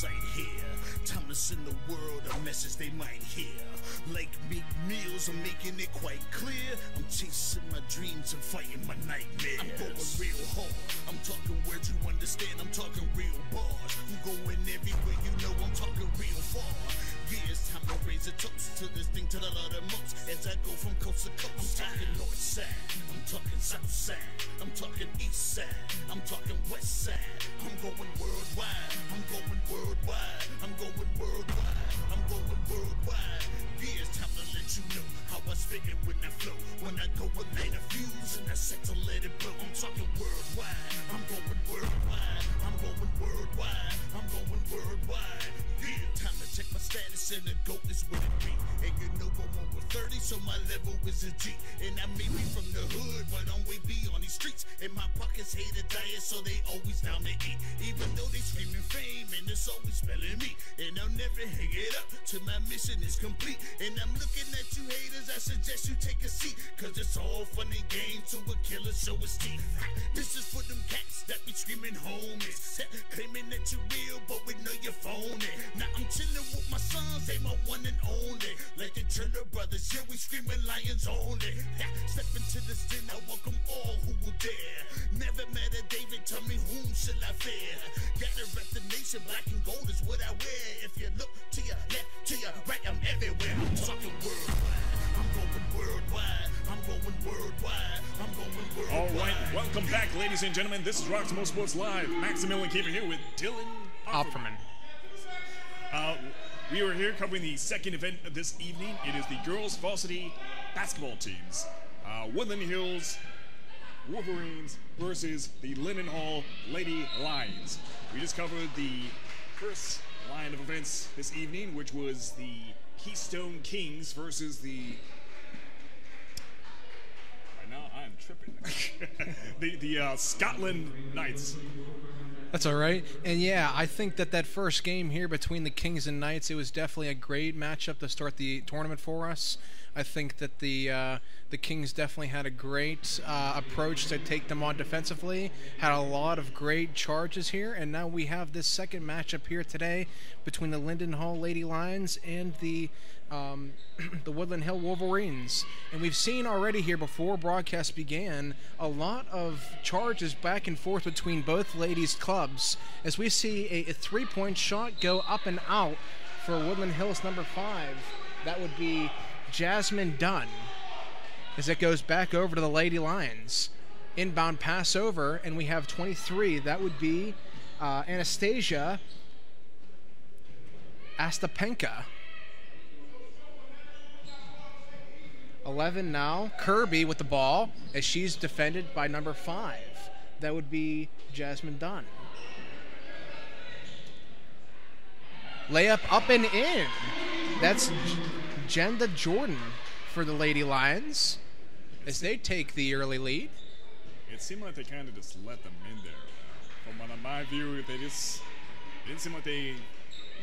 sight here. Time to send the world a message they might hear. Like big meals, I'm making it quite clear. I'm chasing my dreams and fighting my nightmares. I'm going real hard. I'm talking words you understand. I'm talking real bars. I'm going everywhere you know. I'm talking real far. Yeah, it's time to raise a toast to this thing to the Lord of most. As I go from coast to coast, I'm talking north side, I'm talking south side, I'm talking east side, I'm talking west side. I'm going worldwide, I'm going worldwide, I'm going worldwide, I'm going worldwide. Yeah, it's time to let you know how I spit it when I flow. When I go and light a fuse and I set to let it blow. I'm talking worldwide, I'm going worldwide, I'm going worldwide, I'm going worldwide. Yeah, time to check my status and the GOAT is what it be. And you know I'm over 30, so my level is a G. And I may be from the hood, but I'm way beyond these streets. And my pockets hate a diet, so they always down to eat. Even though they screaming fame, and it's always spelling me. And I'll never hang it up till my mission is complete. And I'm looking at you haters, I suggest you take a seat. Cause it's all fun and games to a killer show his teeth. This is for them cats that be screaming homies. Claiming that you're real, but we know you're phony. Now I'm chilling with my sons, they my one and only. Like the Turner brothers, yeah, we screaming Lions only. Step into this den, I welcome all who will dare. Never met a David, tell me whom shall I fear? Gotta rep the nation, black and gold is what I wear. If you look to your left, to your right, I'm everywhere. I'm talking worldwide, I'm going worldwide, I'm going worldwide, I'm going worldwide. All right, welcome back, ladies and gentlemen. This is Roxamore Sports Live. Maximilian Keeper here with Dylan Opferman. We are here covering the second event of this evening. It is the girls' varsity basketball teams. Woodland Hills Wolverines versus the Linden Hall Ldy Lions. We just covered the first line of events this evening, which was the Keystone Kings versus the... Right now, I am tripping. the Scotland Knights. That's all right. And yeah, I think that first game here between the Kings and Knights, it was definitely a great matchup to start the tournament for us. I think that the Kings definitely had a great approach to take them on defensively, had a lot of great charges here, and now we have this second matchup here today between the Linden Hall Ldy Lions and the Woodland Hill Wolverines. And we've seen already here before broadcast began a lot of charges back and forth between both ladies' clubs as we see a three-point shot go up and out for Woodland Hills number 5. That would be Jasmine Dunn as it goes back over to the Ldy Lions. Inbound pass over, and we have 23. That would be Anastasia Astapenka. 11 now, Kirby with the ball as she's defended by number 5. That would be Jasmine Dunn. Layup up and in. That's Jenda Jordan for the Ldy Lions as they take the early lead. It seemed like they kind of just let them in there. From my view, it didn't seem like they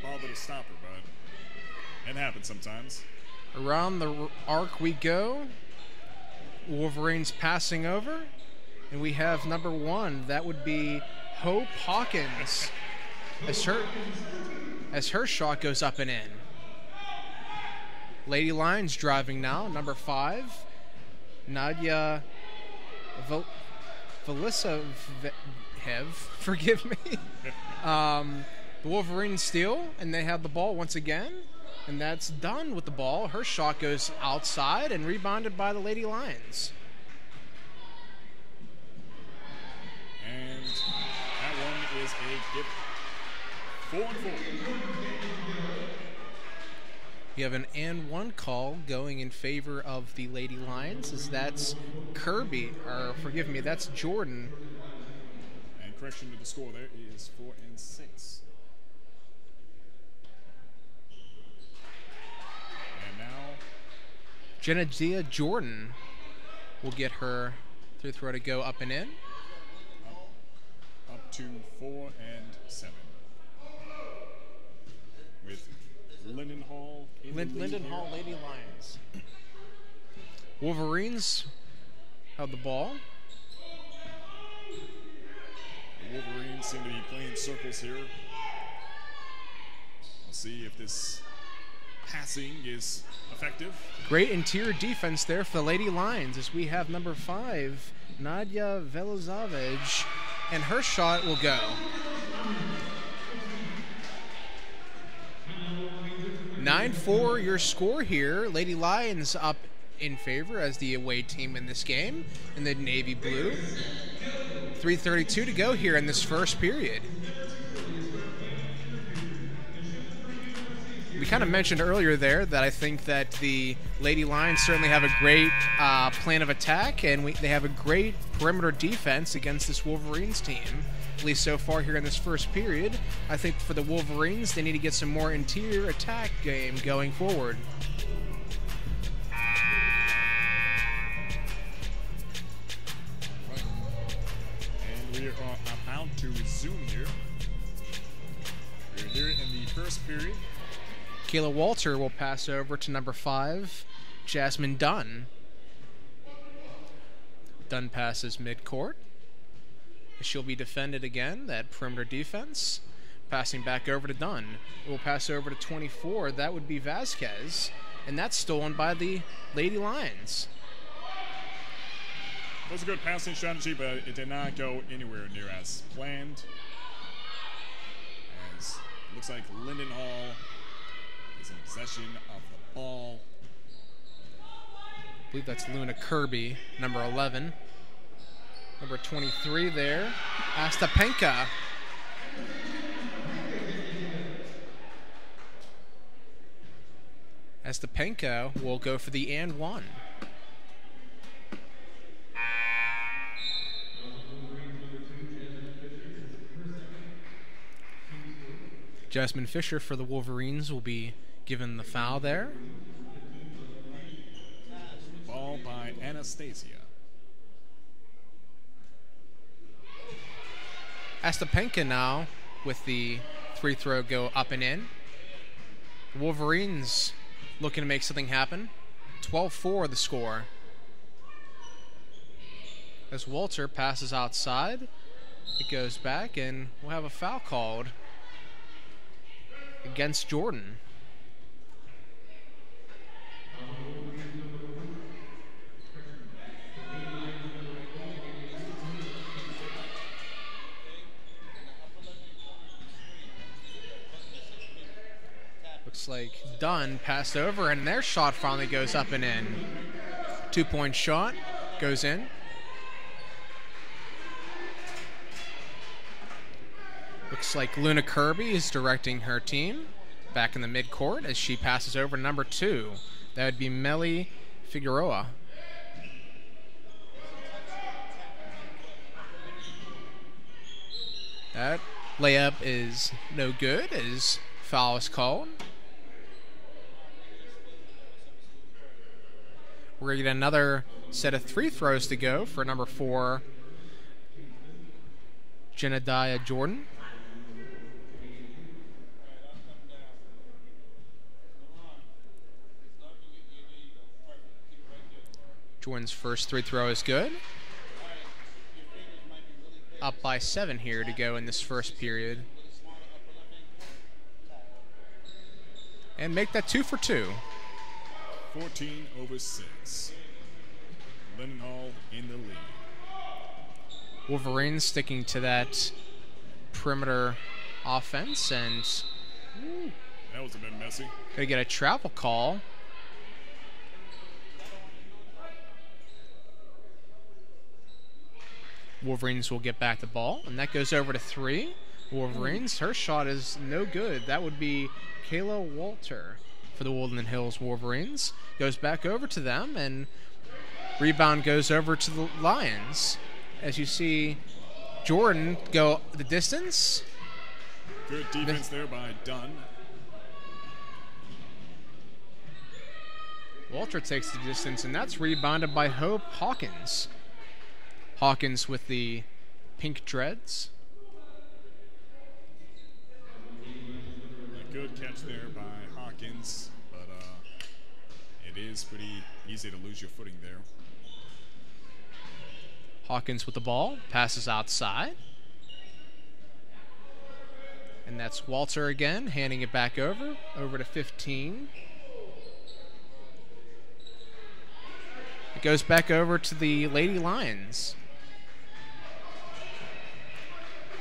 bothered to stop her, but it happens sometimes. Around the arc we go. Wolverines passing over. And we have number 1. That would be Hope Hawkins as her shot goes up and in. Ldy Lions driving now. Number 5. Nadia Velisahev. Forgive me. The Wolverines steal, and they have the ball once again. And that's Dunn with the ball. Her shot goes outside and rebounded by the Ldy Lions. And that one is a give. 4-4. We have an and one call going in favor of the Ldy Lions, as that's Kirby, or forgive me, that's Jordan. And correction to the score there is 4 and 6. Genedia Jordan will get her through throw to go up and in. Up to 4 and 7. With Linden Hall. Linden Hall Ldy Lions. Wolverines have the ball. The Wolverines seem to be playing circles here. We'll see if this passing is effective. Great interior defense there for the Lady Lions as we have number 5, Nadia Velozovich, and her shot will go. 9-4 your score here. Lady Lions up in favor as the away team in this game in the navy blue. 3:32 to go here in this first period. We kind of mentioned earlier there that I think that the Lady Lions certainly have a great plan of attack, and they have a great perimeter defense against this Wolverines team, at least so far here in this first period. I think for the Wolverines, they need to get some more interior attack game going forward. And we are about to resume here. We're here in the first period. Kayla Walter will pass over to number 5, Jasmine Dunn. Dunn passes midcourt. She'll be defended again, that perimeter defense. Passing back over to Dunn. We'll pass over to 24. That would be Vasquez. And that's stolen by the Lady Lions. It was a good passing strategy, but it did not go anywhere near as planned. As it looks like Linden Hall is in possession of the ball. I believe that's Luna Kirby, number 11. Number 23 there, Astapenka. Astapenka will go for the and one. Jasmine Fisher for the Wolverines will be given the foul there. Ball by Anastasia. Astapenka now with the free throw go up and in. The Wolverines looking to make something happen. 12-4 the score. As Walter passes outside, it goes back and we'll have a foul called against Jordan. Looks like Dunn passed over, and their shot finally goes up and in. 2-point shot goes in. Looks like Luna Kirby is directing her team back in the midcourt as she passes over number 2. That would be Melly Figueroa. That layup is no good as foul is called. We're going to get another set of free throws to go for number 4, Jenadiah Jordan. Jordan's first free throw is good. Up by 7 here to go in this first period. And make that 2 for 2. 14-6. Linden Hall in the lead. Wolverines sticking to that perimeter offense, and that was a bit messy. Gonna get a travel call. Wolverines will get back the ball, and that goes over to 3. Wolverines, her shot is no good. That would be Kayla Walter for the Woodland Hills Wolverines. Goes back over to them, and rebound goes over to the Lions. As you see Jordan go the distance. Good defense there by Dunn. Walter takes the distance, and that's rebounded by Hope Hawkins. Hawkins with the pink dreads. A good catch there by Hawkins, but it is pretty easy to lose your footing there. Hawkins with the ball, passes outside. And that's Walter again, handing it back over to 15. It goes back over to the Lady Lions.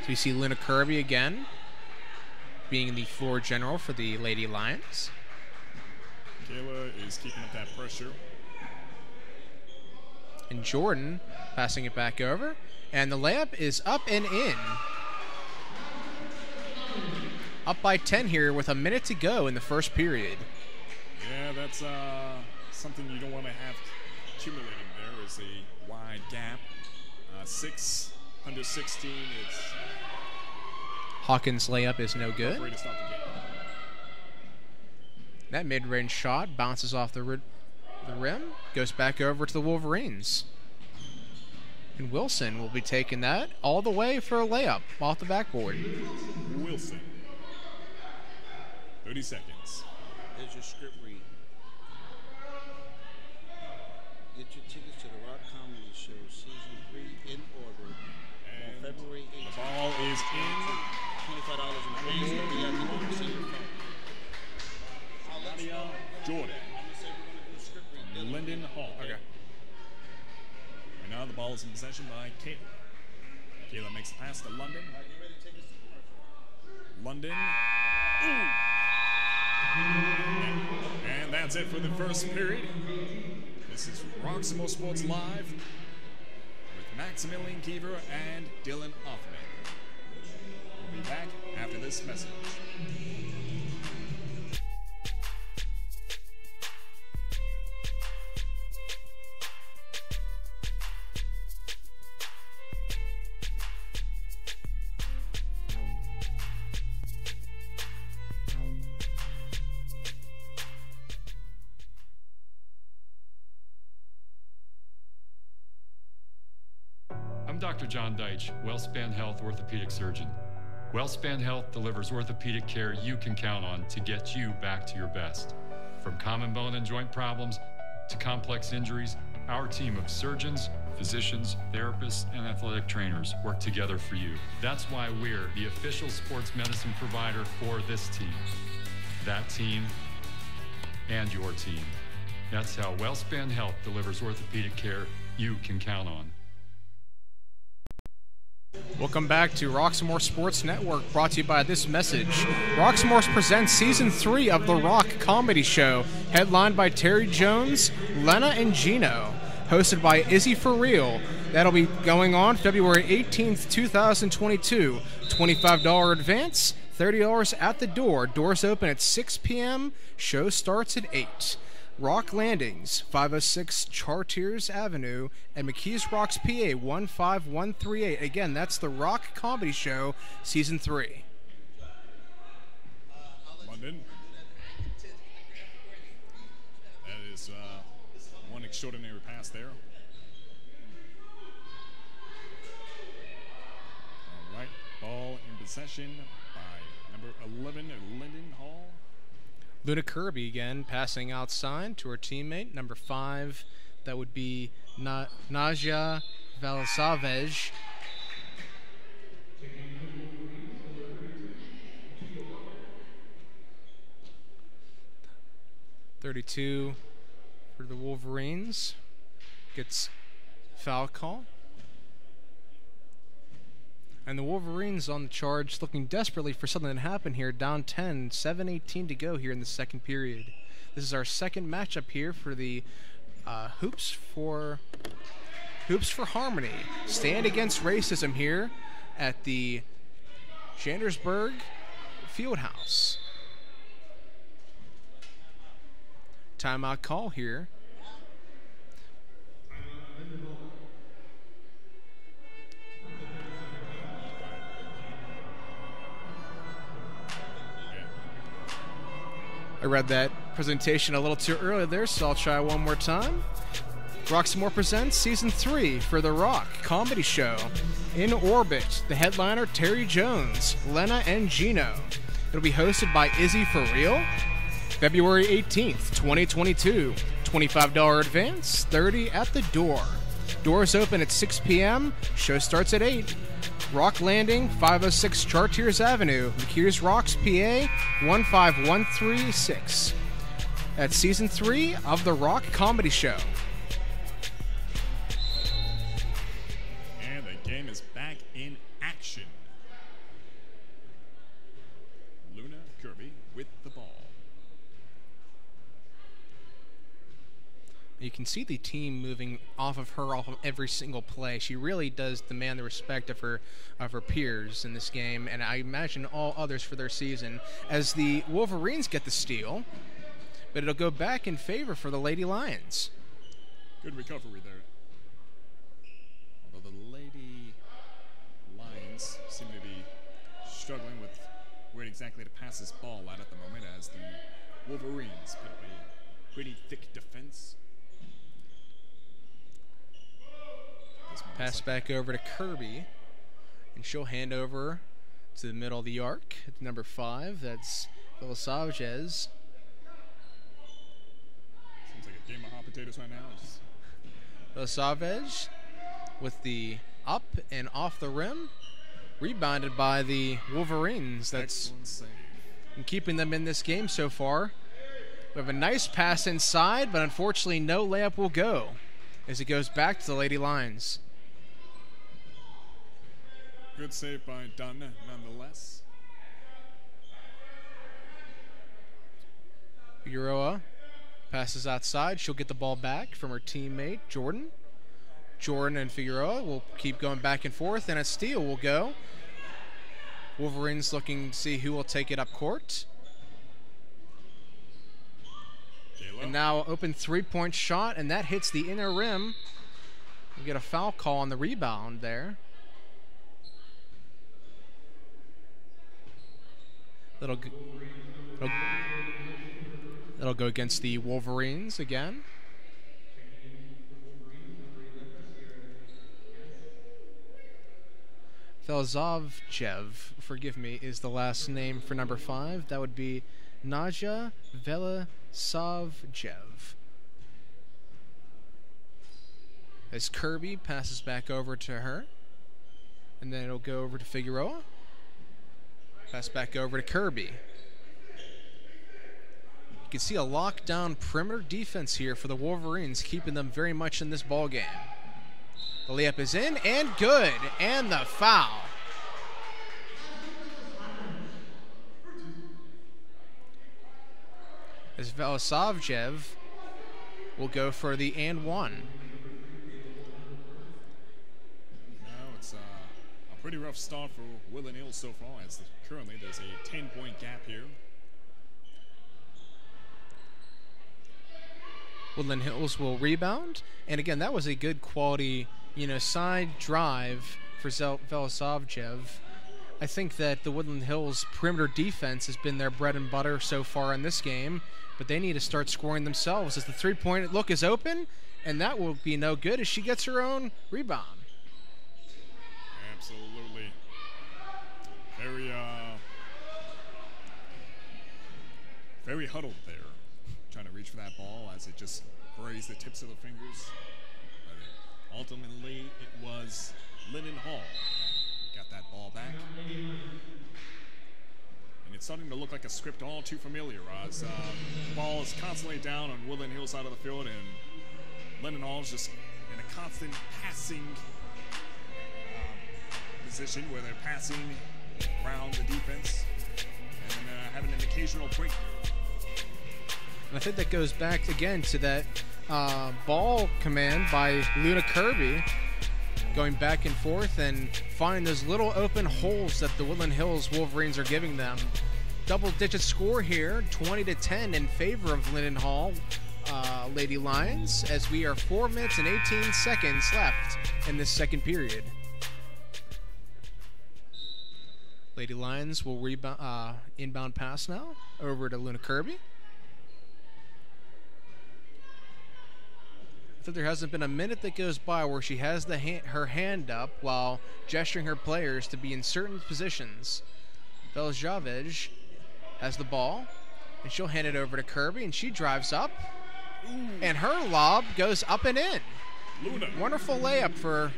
So you see Luna Kirby again, being the floor general for the Lady Lions. Kayla is keeping up that pressure. And Jordan passing it back over. And the layup is up and in. Up by 10 here with a minute to go in the first period. Yeah, that's something you don't want to have accumulating there is a wide gap. 6 under 16, it's... Hawkins' layup is no good. Way to start the game. That mid-range shot bounces off the rim, goes back over to the Wolverines. And Wilson will be taking that all the way for a layup off the backboard. Wilson. 30 seconds. There's your script read. Get your tickets to the Rock Comedy Show Season 3 in order on February 18th. The ball is in. $25 in advance. You'll be able to see your phone. Nadia Jordan. Linden Hall. Okay. Right now the ball is in possession by Kayla. Kayla makes a pass to London. London. Ooh. And that's it for the first period. This is Roxamore Sports Live with Maximilian Kiever and Dylan Hoffman. We'll be back after this message. Dr. John Deitch, WellSpan Health orthopedic surgeon. WellSpan Health delivers orthopedic care you can count on to get you back to your best. From common bone and joint problems to complex injuries, our team of surgeons, physicians, therapists, and athletic trainers work together for you. That's why we're the official sports medicine provider for this team, that team, and your team. That's how WellSpan Health delivers orthopedic care you can count on. Welcome back to Roxamore Sports Network, brought to you by this message. Roxamore presents Season 3 of The Rock Comedy Show, headlined by Terry Jones, Lena, and Gino. Hosted by Izzy For Real. That'll be going on February 18th, 2022. $25 advance, $30 at the door. Doors open at 6 p.m. Show starts at 8. Rock Landings, 506 Chartiers Avenue, and McKees Rocks, PA, 15138. Again, that's The Rock Comedy Show, Season 3. London. That is one extraordinary pass there. All right, ball in possession by number 11, Linden Hall. Luna Kirby again, passing outside to her teammate, number 5. That would be Naja Valsavej. .32 for the Wolverines. Gets foul call. And the Wolverines on the charge, looking desperately for something to happen here. Down 10, 7:18 to go here in the second period. This is our second matchup here for the Hoops for Harmony. Stand Against Racism here at the Chambersburg Fieldhouse. Timeout call here. I read that presentation a little too early there, so I'll try one more time. Roxamore presents Season 3 for The Rock Comedy Show. In orbit, the headliner Terry Jones, Lena, and Gino. It'll be hosted by Izzy For Real. February 18th, 2022. $25 advance, $30 at the door. Doors open at 6 p.m. Show starts at 8. Rock Landing, 506 Chartiers Avenue, McHugh's Rocks, PA, 15136. That's Season 3 of the Rock Comedy Show. And the game is back in action. Luna Kirby with the ball. You can see the team moving off of every single play. She really does demand the respect of her peers in this game, and I imagine all others for their season, as the Wolverines get the steal, but it'll go back in favor for the Lady Lions. Good recovery there. Although the Lady Lions seem to be struggling with where exactly to pass this ball at the moment, as the Wolverines put up a pretty thick defense. Pass back over to Kirby, and she'll hand over to the middle of the arc. It's number 5. That's Velasavez. Seems like a game of hot potatoes right now. Velasavez with the up and off the rim, rebounded by the Wolverines. That's keeping them in this game so far. We have a nice pass inside, but unfortunately no layup will go, as it goes back to the Lady Lions. Good save by Dunn, nonetheless. Figueroa passes outside. She'll get the ball back from her teammate, Jordan. Jordan and Figueroa will keep going back and forth, and a steal will go. Wolverines looking to see who will take it up court. And now open three-point shot, and that hits the inner rim. We get a foul call on the rebound there. That'll go against the Wolverines again. Velazovchev, forgive me, is the last name for number 5. That would be Nadja Velasavchev. As Kirby passes back over to her, and then it'll go over to Figueroa. Pass back over to Kirby. You can see a lockdown perimeter defense here for the Wolverines, keeping them very much in this ball game. The layup is in, and good, and the foul. As Velasavchev will go for the and one. It's a pretty rough start for Woodland Hills so far, as currently there's a 10-point gap here. Woodland Hills will rebound, and again, that was a good quality, side drive for Velasavchev. I think that the Woodland Hills perimeter defense has been their bread and butter so far in this game, but they need to start scoring themselves, as the three-point look is open, and that will be no good as she gets her own rebound. Absolutely. Very huddled there, trying to reach for that ball as it just grazed the tips of the fingers. But ultimately, it was Linden Hall got that ball back. And it's starting to look like a script all too familiar, as the ball is constantly down on Woodland Hills side of the field, and Linden Hall is just in a constant passing position where they're passing around the defense and having an occasional breakthrough. And I think that goes back again to that ball command by Luna Kirby, going back and forth and finding those little open holes that the Woodland Hills Wolverines are giving them. Double-digit score here, 20-10 in favor of Linden Hall Lady Lions, as we are 4 minutes and 18 seconds left in this second period. Lady Lions will inbound pass now over to Luna Kirby. I think there hasn't been a minute that goes by where she has her hand up while gesturing her players to be in certain positions. Velasavez has the ball, and she'll hand it over to Kirby, and she drives up. Ooh. And her lob goes up and in. Luna. Wonderful layup for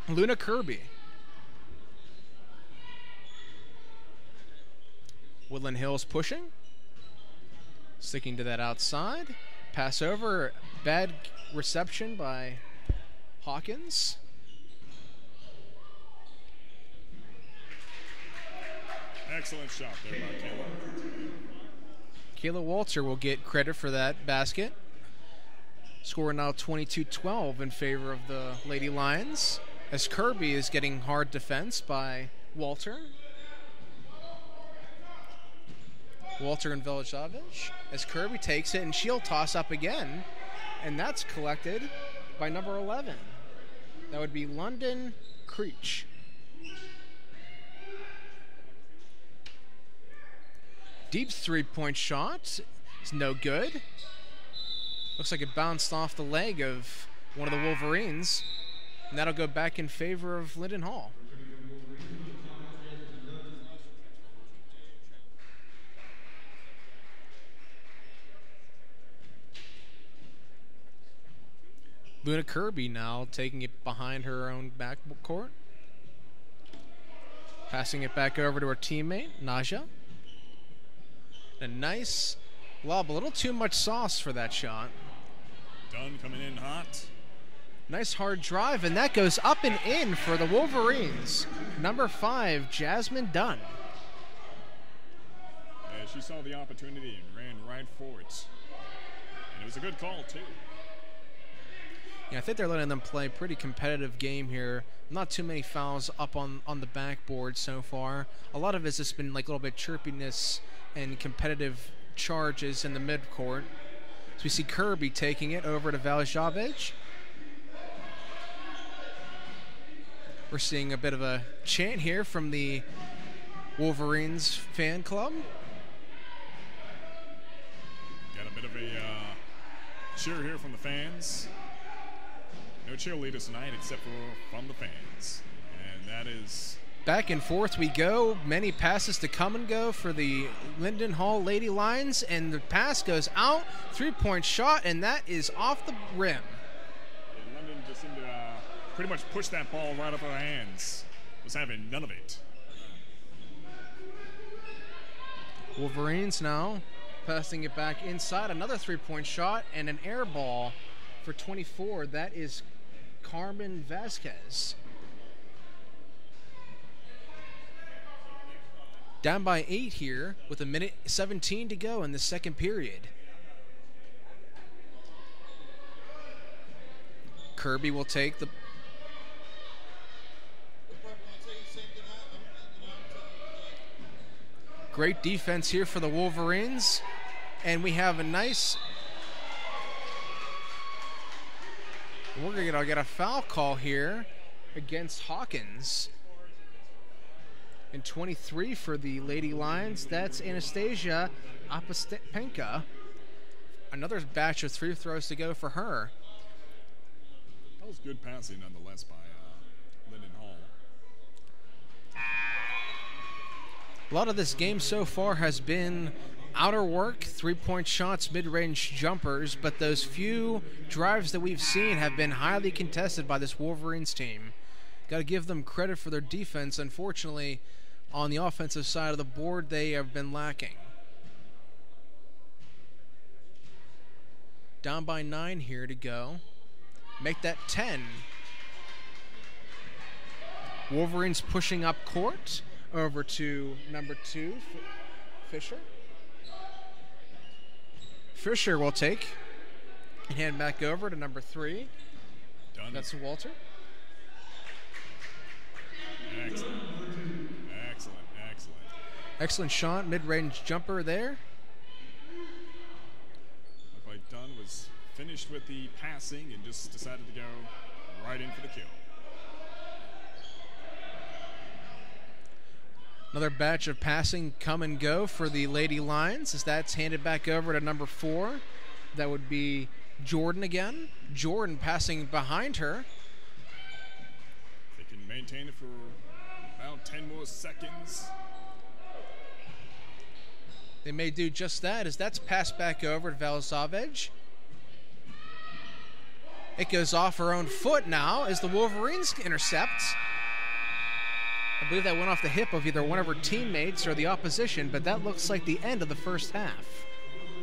Luna Kirby. Woodland Hills pushing. Sticking to that outside. Pass over. Bad reception by Hawkins. Excellent shot there by Kayla. Kayla Walter will get credit for that basket. Score now 22-12 in favor of the Lady Lions, as Kirby is getting hard defense by Walter. Walter and Velizovic, as Kirby takes it, and she'll toss up again, and that's collected by number 11. That would be London Creech. Deep three-point shot is no good. Looks like it bounced off the leg of one of the Wolverines, and that'll go back in favor of Linden Hall. Luna Kirby now taking it behind her own backcourt. Passing it back over to her teammate, Naja. A nice lob, a little too much sauce for that shot. Dunn coming in hot. Nice hard drive, and that goes up and in for the Wolverines. Number 5, Jasmine Dunn. Yeah, she saw the opportunity and ran right for it. And it was a good call, too. Yeah, I think they're letting them play a pretty competitive game here. Not too many fouls up on the backboard so far. A lot of it's just been like a little bit chirpiness and competitive charges in the midcourt. So we see Kirby taking it over to Velizovic. We're seeing a bit of a chant here from the Wolverines fan club. Got a bit of a cheer here from the fans. No cheerleaders tonight except for from the fans. And that is... Back and forth we go. Many passes to come and go for the Linden Hall Lady Lions, and the pass goes out. Three-point shot, and that is off the rim. Yeah, London just seemed to pretty much push that ball right off her hands. Was having none of it. Wolverines now passing it back inside. Another three-point shot and an air ball for 24. That is Carmen Vasquez. Down by 8 here with a minute 17 to go in the second period. Kirby will take the... Great defense here for the Wolverines. And we have a nice... We're going to get a foul call here against Hawkins. And 23 for the Lady Lions. That's Anastasia Apostenka. Another batch of free throws to go for her. That was good passing nonetheless by Linden Hall. A lot of this game so far has been outer work, three-point shots, mid-range jumpers, but those few drives that we've seen have been highly contested by this Wolverines team. Got to give them credit for their defense. Unfortunately, on the offensive side of the board, they have been lacking. Down by 9 here to go. Make that 10. Wolverines pushing up court over to number 2, Fisher. Fisher will take and hand back over to number 3. Done. That's Walter. Excellent. Excellent. Excellent. Excellent shot, mid-range jumper there. Looked like Dunn was finished with the passing and just decided to go right in for the kill. Another batch of passing come and go for the Lady Lions as that's handed back over to number 4. That would be Jordan again. Jordan passing behind her. They can maintain it for about 10 more seconds. They may do just that as that's passed back over to Velizovic. It goes off her own foot now as the Wolverines intercept. I believe that went off the hip of either one of her teammates or the opposition, but that looks like the end of the first half.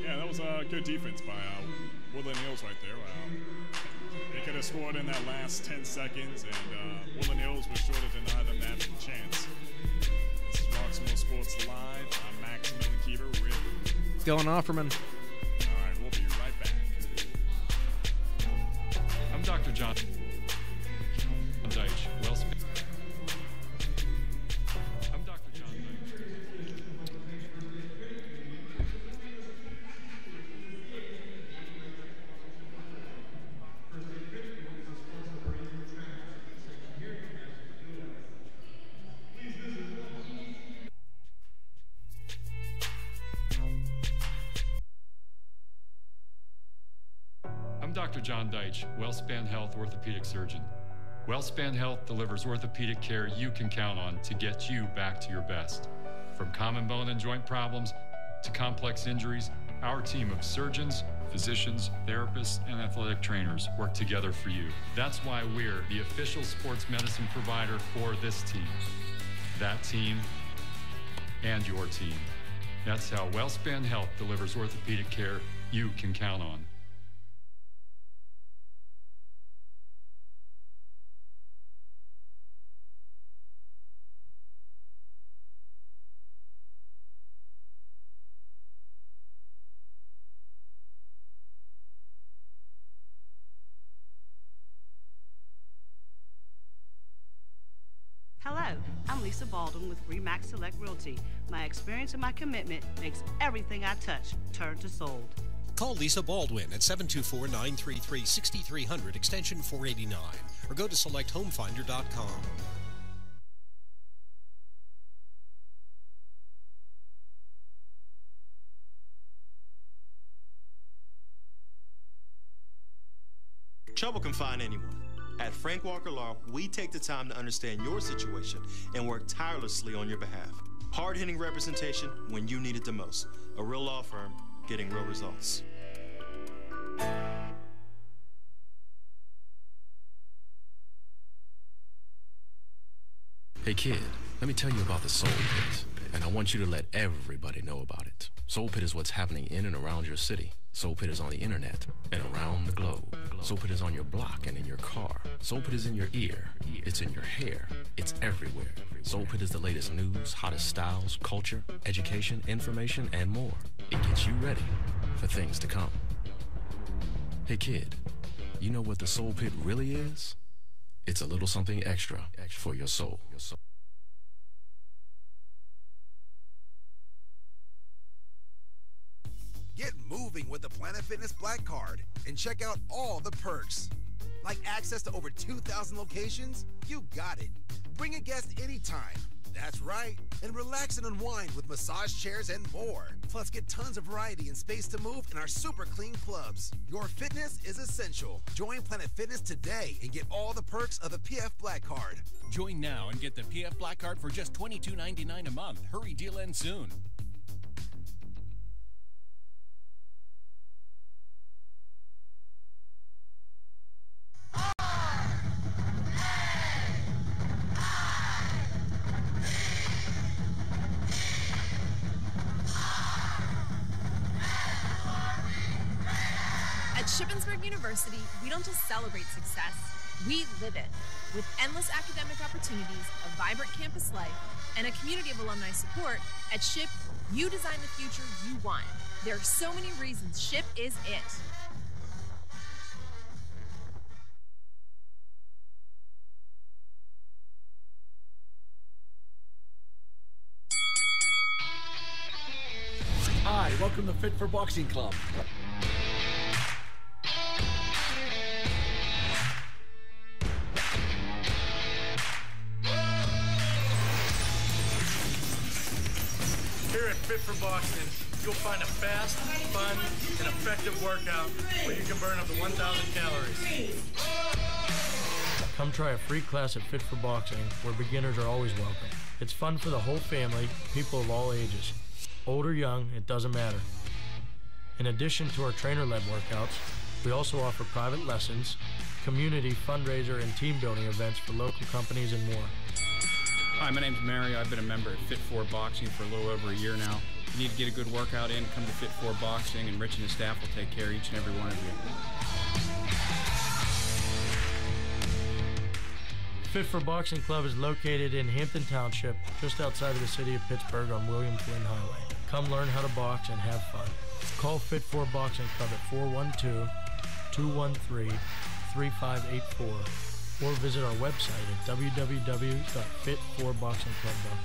Yeah, that was a good defense by Woodland Hills right there. They could have scored in that last 10 seconds, and Woodland Hills was sure to deny them that chance. This is Roxamore Sports Live. I'm Maximilian Keever with Dylan Offerman. All right, we'll be right back. I'm Dr. John Deitch. Well spent. I'm Dr. John Deitch. I'm Dr. John Deitch, WellSpan Health orthopedic surgeon. WellSpan Health delivers orthopedic care you can count on to get you back to your best. From common bone and joint problems to complex injuries, our team of surgeons, physicians, therapists, and athletic trainers work together for you. That's why we're the official sports medicine provider for this team, that team, and your team. That's how WellSpan Health delivers orthopedic care you can count on. Hello, I'm Lisa Baldwin with Remax Select Realty. My experience and my commitment makes everything I touch turn to sold. Call Lisa Baldwin at 724-933-6300 extension 489 or go to selecthomefinder.com. Trouble can find anyone. At Frank Walker Law, we take the time to understand your situation and work tirelessly on your behalf. Hard-hitting representation when you need it the most. A real law firm getting real results. Hey kid, let me tell you about the Soul Pit, and I want you to let everybody know about it. Soul Pit is what's happening in and around your city. Soul Pit is on the internet and around the globe. Soul Pit is on your block and in your car. Soul Pit is in your ear. It's in your hair. It's everywhere. Soul Pit is the latest news, hottest styles, culture, education, information, and more. It gets you ready for things to come. Hey kid, you know what the Soul Pit really is? It's a little something extra for your soul. Get moving with the Planet Fitness Black Card and check out all the perks. Like access to over 2,000 locations? You got it. Bring a guest anytime. That's right. And relax and unwind with massage chairs and more. Plus, get tons of variety and space to move in our super clean clubs. Your fitness is essential. Join Planet Fitness today and get all the perks of the PF Black Card. Join now and get the PF Black Card for just $22.99 a month. Hurry, deal ends soon. At Chambersburg University, we don't just celebrate success, we live it. With endless academic opportunities, a vibrant campus life, and a community of alumni support, at SHIP, you design the future you want. There are so many reasons SHIP is it. Hi, welcome to Fit for Boxing Club. Here at Fit for Boxing, you'll find a fast, fun, and effective workout where you can burn up to 1,000 calories. Come try a free class at Fit for Boxing, where beginners are always welcome. It's fun for the whole family, people of all ages. Old or young, it doesn't matter. In addition to our trainer-led workouts, we also offer private lessons, community fundraiser and team building events for local companies and more. Hi, my name's Mario. I've been a member at Fit4 Boxing for a little over a year now. If you need to get a good workout in, come to Fit4 Boxing, and Rich and his staff will take care of each and every one of you. Fit4 Boxing Club is located in Hampton Township, just outside of the city of Pittsburgh on Williams Lynn Highway. Come learn how to box and have fun. Call Fit4 Boxing Club at 412-213-3584 or visit our website at www.fit4boxingclub.com.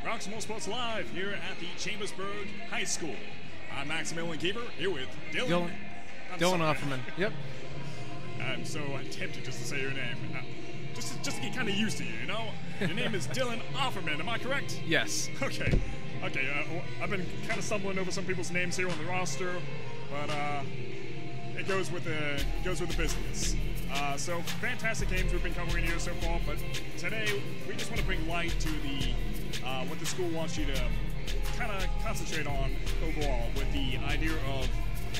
Roxamore Sports Live here at the Chambersburg High School. I'm Maximilian Keeper here with Dylan. Dylan Offerman. Yep. I'm so tempted just to say your name. Just to get kind of used to you, you know? Your name is Dylan Offerman, am I correct? Yes. Okay. I've been kind of stumbling over some people's names here on the roster, but it goes with the business. So fantastic games we've been covering here so far, but today we just want to bring light to the what the school wants you to kind of concentrate on overall, with the idea of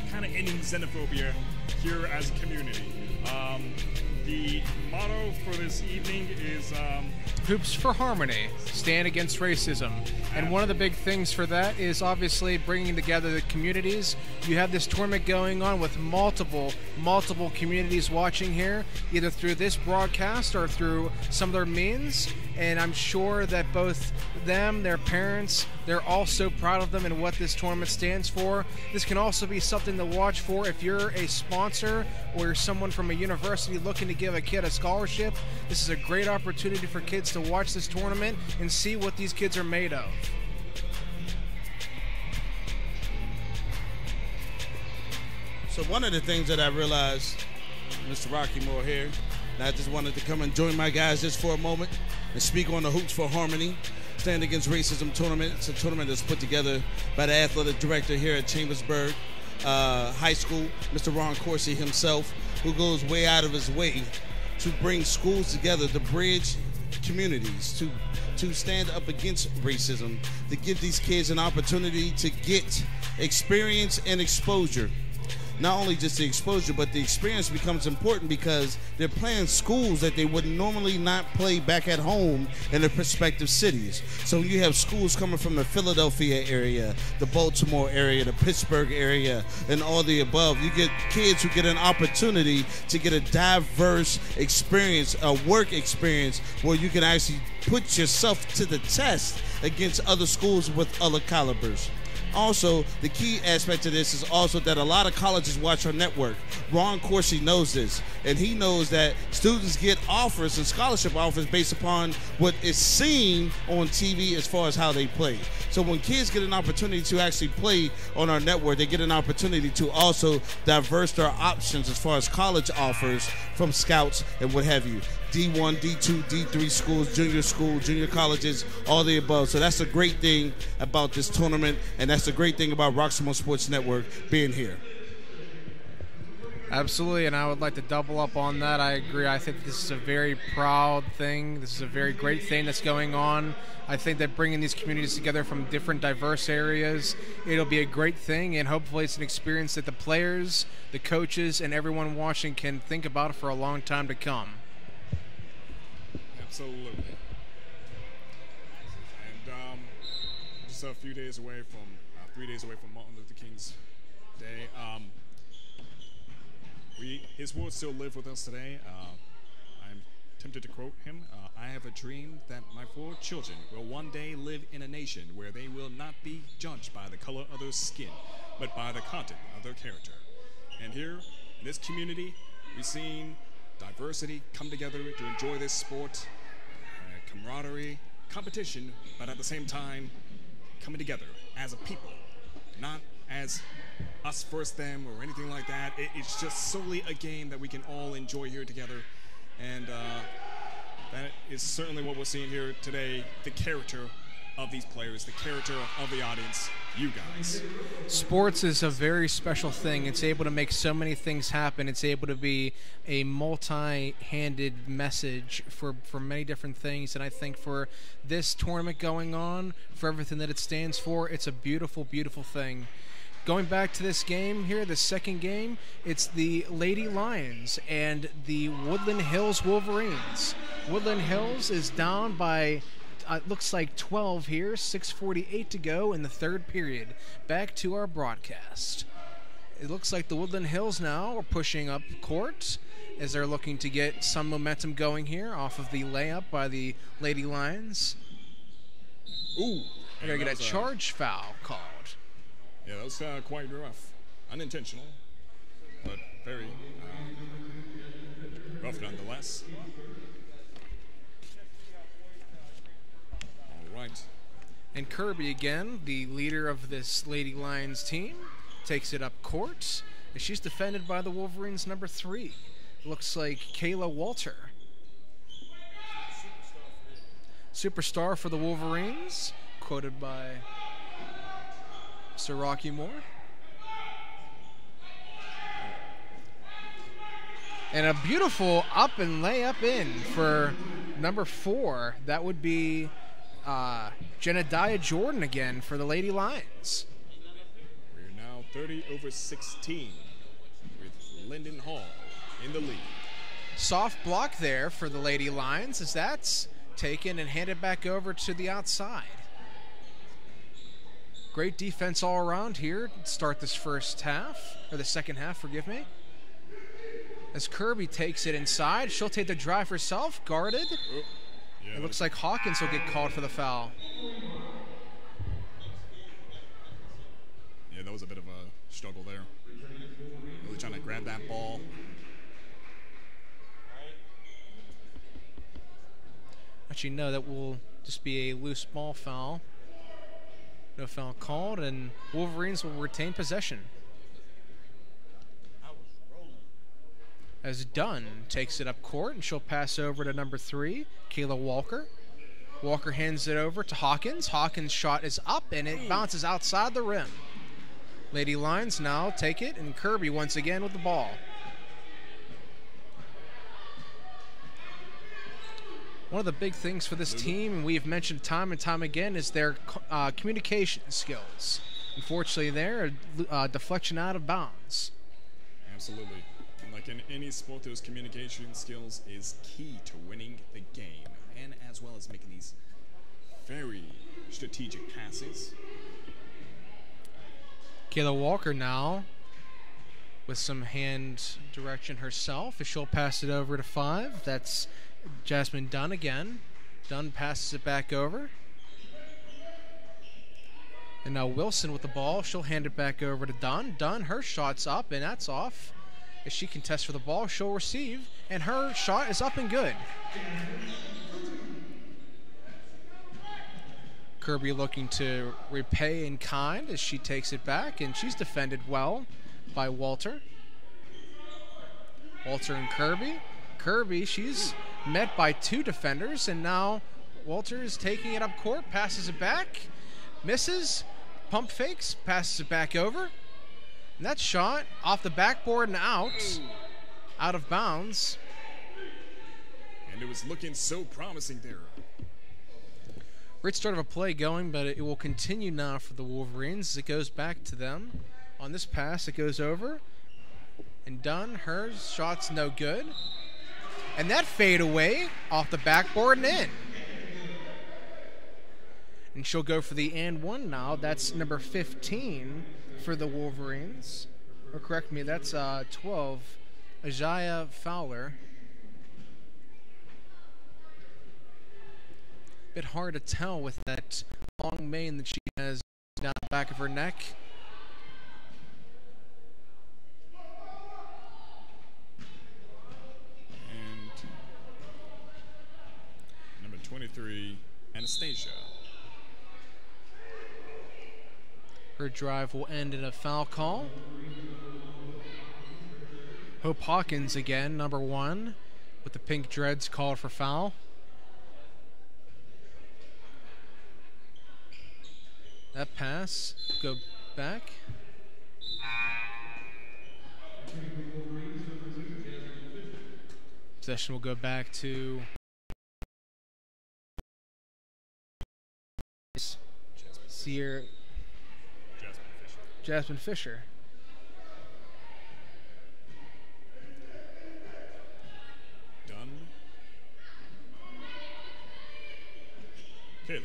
kind of ending xenophobia here as a community. The motto for this evening is Hoops for Harmony, stand against racism. And one of the big things for that is obviously bringing together the communities. You have this tournament going on with multiple communities watching here, either through this broadcast or through some of their means. And I'm sure that both them, their parents, they're all so proud of them and what this tournament stands for. This can also be something to watch for if you're a sponsor or you're someone from a university looking to give a kid a scholarship. This is a great opportunity for kids to watch this tournament and see what these kids are made of. So one of the things that I realized, Mr. Roxamore here, and I just wanted to come and join my guys just for a moment and speak on the Hoops for Harmony Stand Against Racism tournament. It's a tournament that's put together by the athletic director here at Chambersburg High School, Mr. Ron Corsi himself, who goes way out of his way to bring schools together to bridge communities, to stand up against racism, to give these kids an opportunity to get experience and exposure. Not only just the exposure, but the experience becomes important because they're playing schools that they would normally not play back at home in their respective cities. So you have schools coming from the Philadelphia area, the Baltimore area, the Pittsburgh area, and all the above. You get kids who get an opportunity to get a diverse experience, a work experience, where you can actually put yourself to the test against other schools with other calibers. Also, the key aspect of this is also that a lot of colleges watch our network. Ron Corsi knows this, and he knows that students get offers and scholarship offers based upon what is seen on TV as far as how they play. So when kids get an opportunity to actually play on our network, they get an opportunity to also diverse their options as far as college offers from scouts and what have you. D1, D2, D3 schools, junior colleges, all the above. So that's a great thing about this tournament, and that's the great thing about Roxamore Sports Network being here. Absolutely, and I would like to double up on that. I agree. I think this is a very proud thing. This is a very great thing that's going on. I think that bringing these communities together from different diverse areas, it'll be a great thing, and hopefully it's an experience that the players, the coaches, and everyone watching can think about for a long time to come. Absolutely. And just a few days away from, 3 days away from Martin Luther King's Day. His words still live with us today. I'm tempted to quote him. I have a dream that my 4 children will one day live in a nation where they will not be judged by the color of their skin, but by the content of their character. And here in this community, we've seen diversity come together to enjoy this sport, camaraderie, competition, but at the same time, coming together as a people, not as us versus them or anything like that. It's just solely a game that we can all enjoy here together, and that is certainly what we're seeing here today, the character of these players, the character of the audience, you guys. Sports is a very special thing. It's able to make so many things happen. It's able to be a multi-handed message for many different things, and I think for this tournament going on, for everything that it stands for, it's a beautiful, beautiful thing. Going back to this game here, the second game, it's the Lady Lions and the Woodland Hills Wolverines. Woodland Hills is down by, it looks like 12 here, 6:48 to go in the third period. Back to our broadcast. It looks like the Woodland Hills now are pushing up court as they're looking to get some momentum going here off of the layup by the Lady Lions. Ooh. They're going to get a charge foul called. Yeah, that was quite rough. Unintentional, but very rough nonetheless. All right. And Kirby again, the leader of this Lady Lions team, takes it up court. And she's defended by the Wolverines' number 3. Looks like Kayla Walter. Superstar for the Wolverines, quoted by Sir Roxamore. And a beautiful up and layup in for number 4. That would be Jenediah Jordan again for the Lady Lions. We're now 30-16 with Linden Hall in the lead. Soft block there for the Lady Lions as that's taken and handed back over to the outside. Great defense all around here to start this first half, or the second half, forgive me. As Kirby takes it inside, she'll take the drive herself, guarded. Oh, yeah, it looks like Hawkins will get called for the foul. Yeah, that was a bit of a struggle there. Really trying to grab that ball. Actually, no, that will just be a loose ball foul. No foul called, and Wolverines will retain possession. As Dunn takes it up court, and she'll pass over to number 3, Kayla Walker. Walker hands it over to Hawkins. Hawkins' shot is up, and it bounces outside the rim. Lady Lions now take it, and Kirby once again with the ball. One of the big things for this team, and we've mentioned time and time again, is their communication skills. Unfortunately, there, a deflection out of bounds. Absolutely. And like in any sport, those communication skills is key to winning the game, and as well as making these very strategic passes. Kayla Walker now with some hand direction herself, as she'll pass it over to 5. That's Jasmine Dunn again. Dunn passes it back over. And now Wilson with the ball. She'll hand it back over to Dunn. Dunn, her shot's up, and that's off. As she contests for the ball, she'll receive, and her shot is up and good. Kirby looking to repay in kind as she takes it back, and she's defended well by Walter. Walter and Kirby. Kirby, she's met by 2 defenders, and now Walter is taking it up court, passes it back, misses, pump fakes, passes it back over. And that shot off the backboard and out of bounds. And it was looking so promising there. Great start of a play going, but it will continue now for the Wolverines as it goes back to them. On this pass, it goes over. And Dunn, her shot's no good. And that fade away off the backboard and in. And she'll go for the and one now. That's number 15 for the Wolverines. Or correct me, that's 12. Ajaya Fowler. Bit hard to tell with that long mane that she has down the back of her neck. And number 23, Anastasia. Her drive will end in a foul call. Hope Hawkins again, number 1, with the pink dreads called for foul. That pass, go back. Possession will go back to Jasmine Fisher. Dunn. Kayla.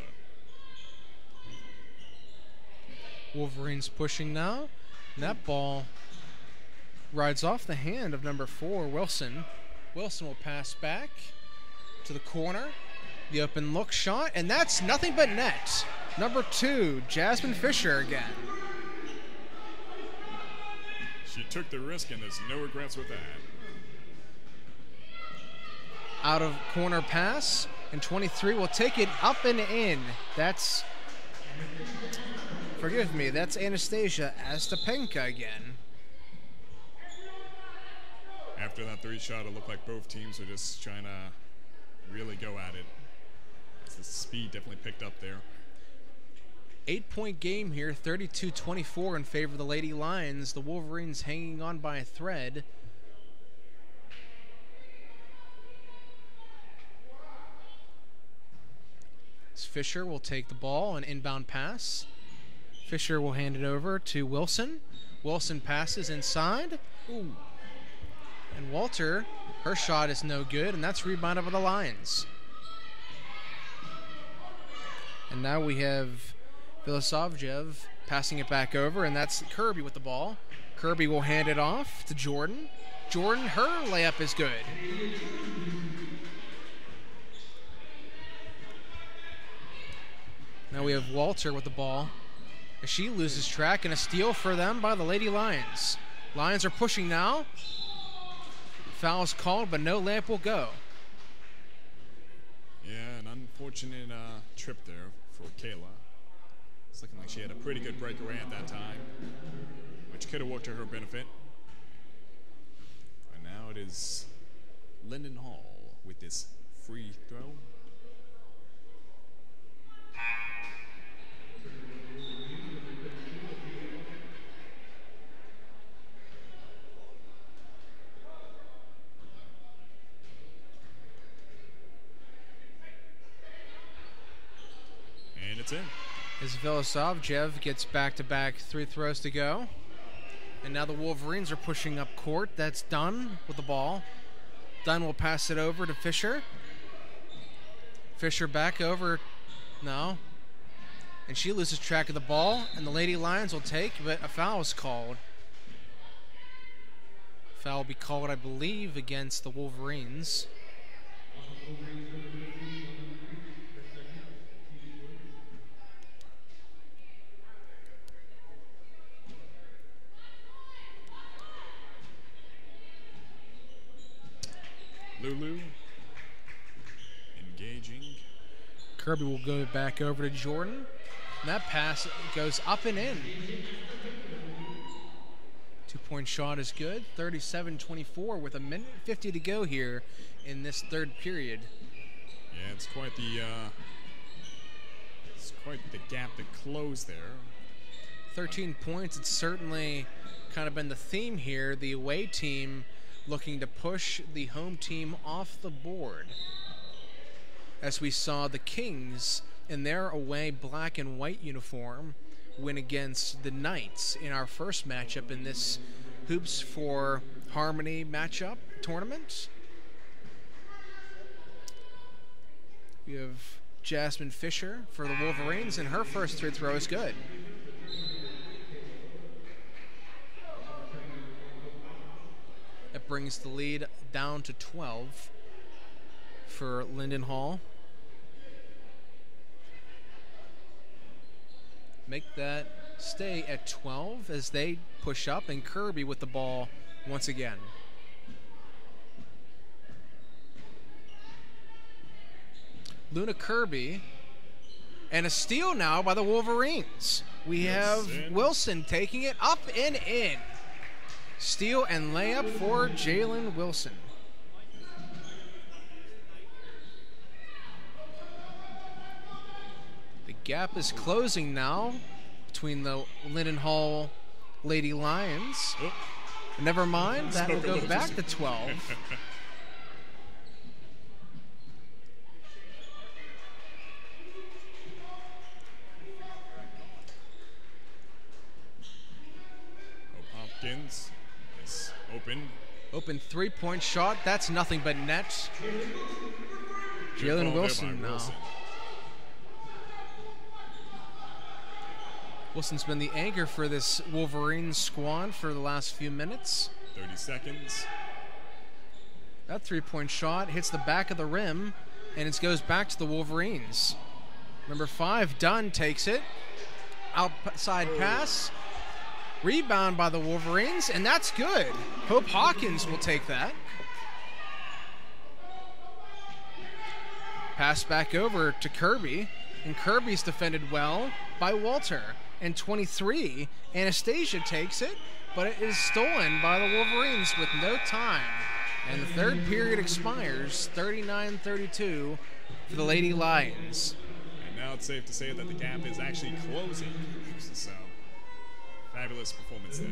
Wolverines pushing now. And that ball rides off the hand of number 4, Wilson. Wilson will pass back to the corner. The open look shot, and that's nothing but net. Number 2, Jasmine Fisher again. She took the risk, and there's no regrets with that. Out of corner pass, and 23 will take it up and in. That's, forgive me, that's Anastasia Astapenka again. After that 3 shot, it looked like both teams were just trying to really go at it. The speed definitely picked up there. 8-point game here, 32-24 in favor of the Lady Lions. The Wolverines hanging on by a thread. Fisher will take the ball, an inbound pass. Fisher will hand it over to Wilson. Wilson passes inside. Ooh. And Walter, her shot is no good, and that's rebounded by the Lions. And now we have Vilosavjev passing it back over, and that's Kirby with the ball. Kirby will hand it off to Jordan. Jordan, her layup is good. Now we have Walter with the ball. As she loses track, and a steal for them by the Lady Lions. Lions are pushing now. Foul's called, but no layup will go. Yeah, an unfortunate trip there for Kayla. It's looking like she had a pretty good breakaway at that time, which could have worked to her benefit. And now it is Linden Hall with this free throw. And it's in. As Vilosavjev gets back-to-back 3 throws to go. And now the Wolverines are pushing up court. That's Dunn with the ball. Dunn will pass it over to Fisher. Fisher back over. No. And she loses track of the ball. And the Lady Lions will take, but a foul is called. Foul will be called, I believe, against the Wolverines. Lulu engaging. Kirby will go back over to Jordan. And that pass goes up and in. 2-point shot is good. 37-24 with a minute 50 to go here in this third period. Yeah, it's quite the gap to close there. 13 points. It's certainly kind of been the theme here. The away team looking to push the home team off the board. As we saw the Kings in their away black and white uniform win against the Knights in our first matchup in this Hoops for Harmony matchup tournament. We have Jasmine Fisher for the Wolverines, and her first free throw is good. That brings the lead down to 12 for Linden Hall. Make that stay at 12 as they push up, and Kirby with the ball once again. Luna Kirby, and a steal now by the Wolverines. We have Wilson taking it up and in. Steal and layup for Jalen Wilson. The gap is closing now between the Linden Hall Lady Lions. Oh. Never mind, that will go back to 12. Hopkins is open. Open 3-point shot. That's nothing but net. Jalen Wilson now. Wilson's been the anchor for this Wolverines squad for the last few minutes. 30 seconds. That 3-point shot hits the back of the rim, and it goes back to the Wolverines. Number 5, Dunn takes it. Outside pass. Rebound by the Wolverines, and that's good. Hope Hawkins will take that. Pass back over to Kirby, and Kirby's defended well by Walter. And 23, Anastasia takes it, but it is stolen by the Wolverines with no time. And the third period expires, 39-32 for the Lady Lions. And now it's safe to say that the gap is actually closing. So, fabulous performance there.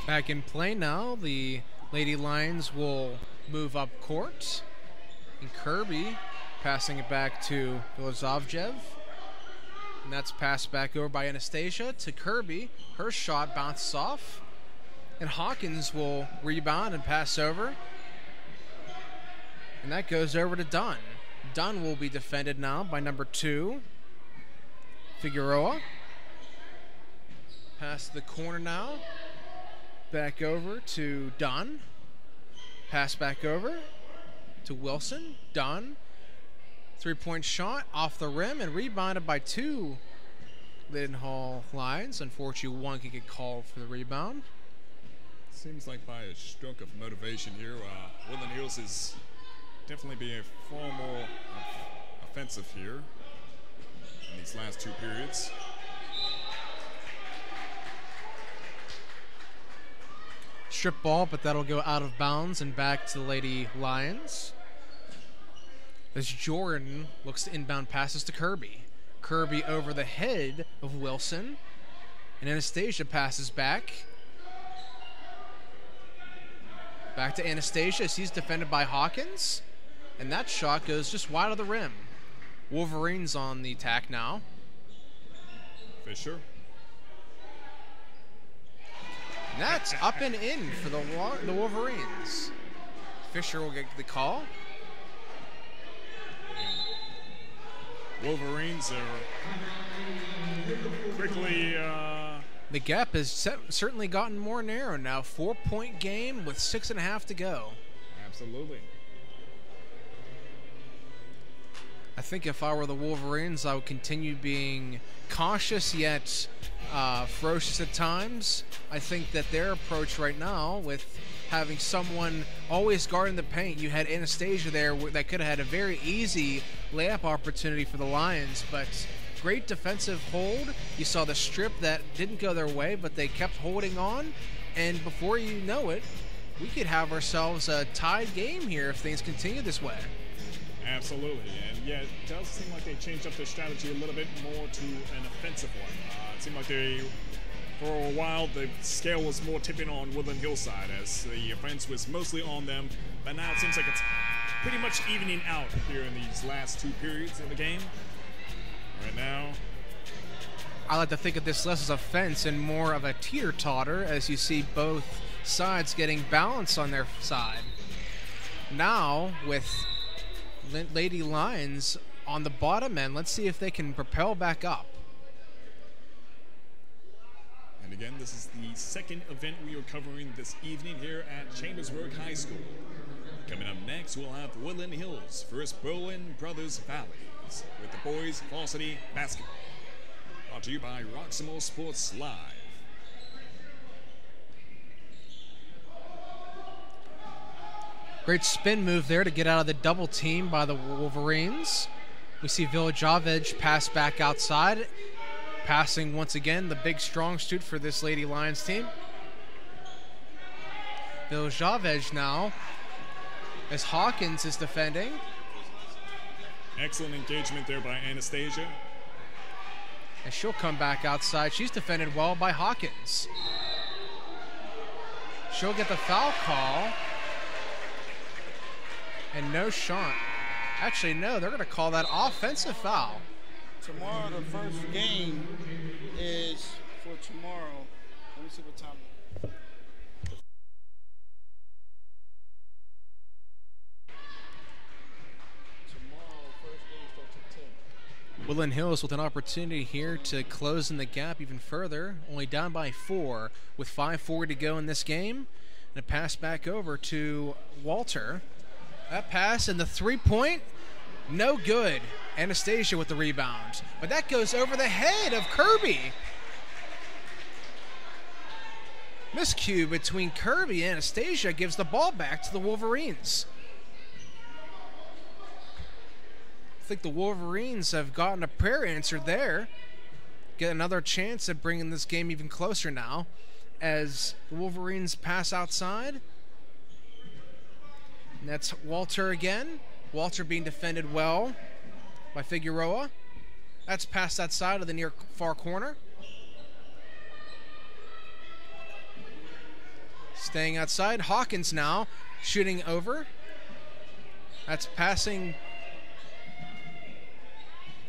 Back in play now, the Lady Lions will move up court. And Kirby passing it back to Vilazovjev. And that's passed back over by Anastasia to Kirby. Her shot bounces off. And Hawkins will rebound and pass over. And that goes over to Dunn. Dunn will be defended now by number 2, Figueroa. Pass the corner now. Back over to Dunn. Pass back over to Wilson. Dunn. 3-point shot off the rim and rebounded by 2 Linden Hall Lions. Unfortunately, 1 can get called for the rebound. Seems like by a stroke of motivation here, Woodland Hills is definitely being far more offensive here in these last two periods. Strip ball, but that'll go out of bounds and back to the Lady Lions. As Jordan looks to inbound passes to Kirby. Kirby over the head of Wilson. And Anastasia passes back. Back to Anastasia. She's defended by Hawkins. And that shot goes just wide of the rim. Wolverines on the attack now. Fisher. And that's up and in for the Wolverines. Fisher will get the call. Wolverines are quickly... The gap has certainly gotten more narrow now. 4-point game with 6.5 to go. Absolutely. I think if I were the Wolverines, I would continue being cautious yet ferocious at times. I think that their approach right now, with having someone always guarding the paint, you had Anastasia there that could have had a very easy layup opportunity for the Lions, but great defensive hold. You saw the strip that didn't go their way, but they kept holding on, and before you know it, we could have ourselves a tied game here if things continue this way. Absolutely, and yeah, it does seem like they changed up their strategy a little bit more to an offensive one. It seemed like for a while, the scale was more tipping on Woodland Hills side as the offense was mostly on them, but now it seems like it's pretty much evening out here in these last two periods of the game. Right now, I like to think of this less as a fence and more of a teeter-totter as you see both sides getting balance on their side. Now, with Lady Lions on the bottom end, let's see if they can propel back up. And again, this is the second event we are covering this evening here at Chambersburg High School. Coming up next, we'll have Woodland Hills versus Berlin Brothers Valleys with the boys varsity basketball. Brought to you by Roxamore Sports Live. Great spin move there to get out of the double team by the Wolverines. We see Vilajavec pass back outside. Passing once again, the big strong suit for this Lady Lions team. Vilajavec now, as Hawkins is defending. Excellent engagement there by Anastasia. And she'll come back outside. She's defended well by Hawkins. She'll get the foul call. And no shot. Actually, no, they're going to call that offensive foul. Tomorrow, the first game is for tomorrow. Let me see what time. Tomorrow, first game starts at 10. Woodland Hills with an opportunity here to close in the gap even further. Only down by 4 with 5:40 to go in this game. And a pass back over to Walter. That pass and the three-point, no good. Anastasia with the rebound. But that goes over the head of Kirby. Miscue between Kirby and Anastasia gives the ball back to the Wolverines. I think the Wolverines have gotten a prayer answered there. Get another chance at bringing this game even closer now as the Wolverines pass outside. And that's Walter again. Walter being defended well by Figueroa. That's past that side of the near far corner. Staying outside. Hawkins now shooting over. That's passing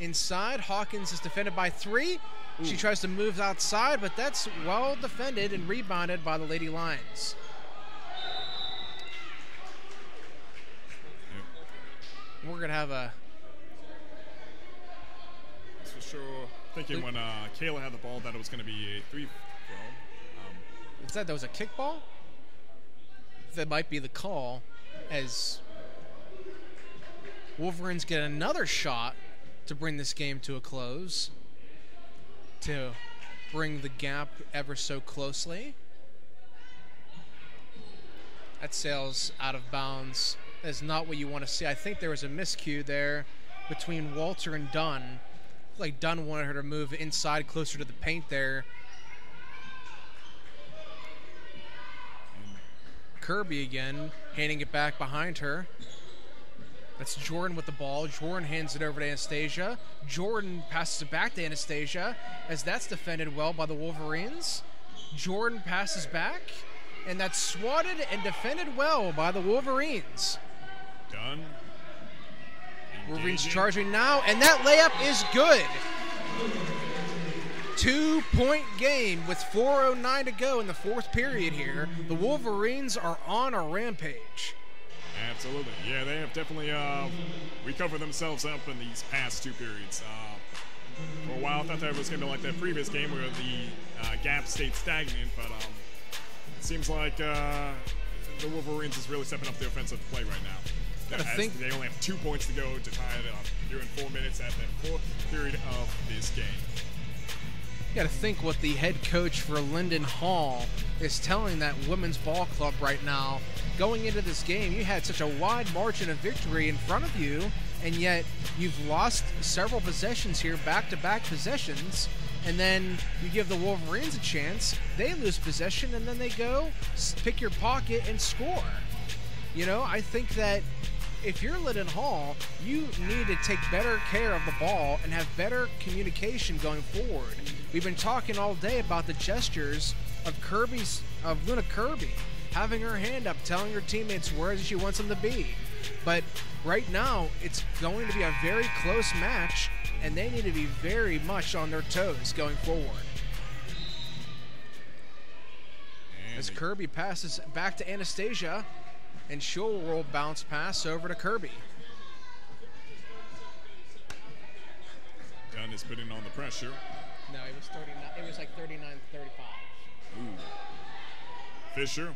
inside. Hawkins is defended by 3. Ooh. She tries to move outside, but that's well defended and rebounded by the Lady Lions. We're going to have a... That's for sure. Thinking when Kayla had the ball that it was going to be a 3 throw. Is that was a kickball? That might be the call as Wolverines get another shot to bring this game to a close, to bring the gap ever so closely. That sails out of bounds. Is not what you want to see. I think there was a miscue there between Walter and Dunn. Like Dunn wanted her to move inside closer to the paint there. Kirby again, handing it back behind her. That's Jordan with the ball. Jordan hands it over to Anastasia. Jordan passes it back to Anastasia as that's defended well by the Wolverines. Jordan passes back, and that's swatted and defended well by the Wolverines. Done. Wolverines charging now, and that layup is good. 2-point game with 4:09 to go in the fourth period here. The Wolverines are on a rampage. Absolutely. Yeah, they have definitely recovered themselves up in these past two periods. For a while, I thought that was going to be like that previous game where the gap stayed stagnant, but it seems like the Wolverines is really stepping up the offensive play right now. They only have 2 points to go to tie it up. You're in 4 minutes at the fourth period of this game. You got to think what the head coach for Linden Hall is telling that women's ball club right now. Going into this game, you had such a wide margin of victory in front of you, and yet you've lost several possessions here, back-to-back possessions, and then you give the Wolverines a chance, they lose possession, and then they go pick your pocket and score. You know, I think that if you're Linden Hall, you need to take better care of the ball and have better communication going forward. We've been talking all day about the gestures of Luna Kirby, having her hand up, telling her teammates where she wants them to be. But right now, it's going to be a very close match, and they need to be very much on their toes going forward. As Kirby passes back to Anastasia, and she'll roll bounce pass over to Kirby. Dunn is putting on the pressure. No, it was 39. It was like 39-35. Ooh. Fisher.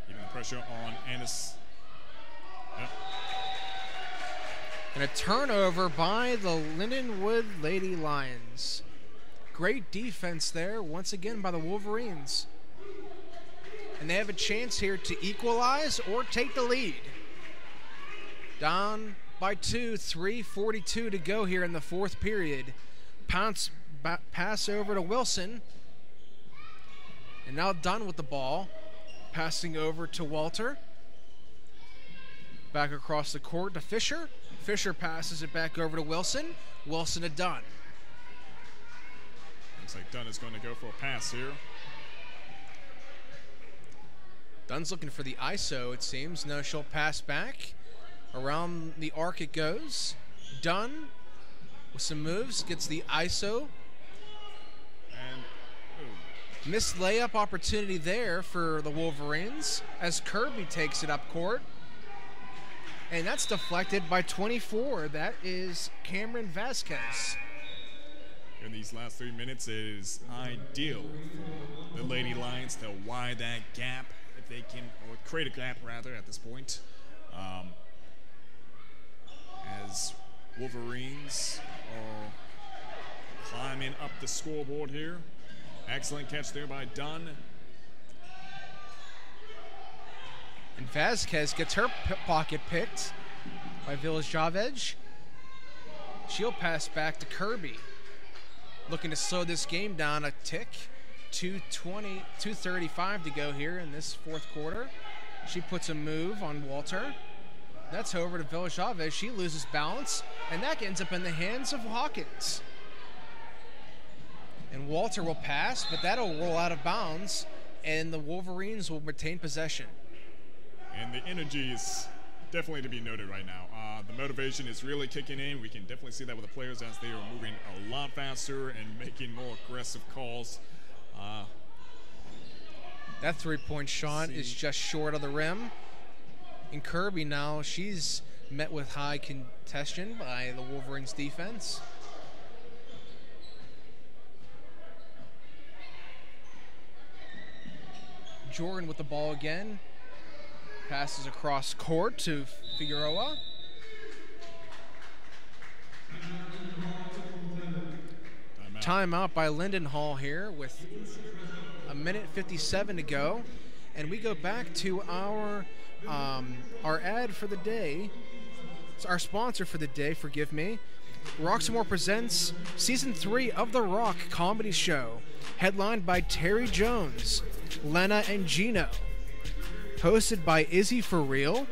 Giving the pressure on Anis. Yep. And a turnover by the Lindenwood Lady Lions. Great defense there, once again, by the Wolverines. And they have a chance here to equalize or take the lead. Down by 2, 3:42 to go here in the fourth period. Pass over to Wilson. And now Dunn with the ball. Passing over to Walter. Back across the court to Fisher. Fisher passes it back over to Wilson. Wilson to Dunn. Looks like Dunn is going to go for a pass here. Dunn's looking for the ISO, it seems. No, she'll pass back. Around the arc it goes. Dunn with some moves, gets the ISO. And missed layup opportunity there for the Wolverines as Kirby takes it up court. And that's deflected by 24. That is Cameron Vasquez. In these last 3 minutes, it is ideal for the Lady Lions to widen that gap if they can, or create a gap rather at this point. As Wolverines are climbing up the scoreboard here. Excellent catch there by Dunn. And Vasquez gets her pocket picked by Villajavej. She'll pass back to Kirby. Looking to slow this game down a tick. 2:35 to go here in this fourth quarter. She puts a move on Walter. That's over to Villajavez. She loses balance, and that ends up in the hands of Hawkins. And Walter will pass, but that'll roll out of bounds, and the Wolverines will retain possession. And the energy is definitely to be noted right now. The motivation is really kicking in. We can definitely see that with the players as they are moving a lot faster and making more aggressive calls. That three-point shot is just short of the rim. And Kirby now, she's met with high contention by the Wolverines defense. Jordan with the ball again. Passes across court to Figueroa. Timeout by Linden Hall here with 1:57 to go. And we go back to our ad for the day. our sponsor for the day, forgive me. Roxamore presents Season 3 of The Rock Comedy Show, headlined by Terry Jones, Lena and Gino. Hosted by Izzy For Real,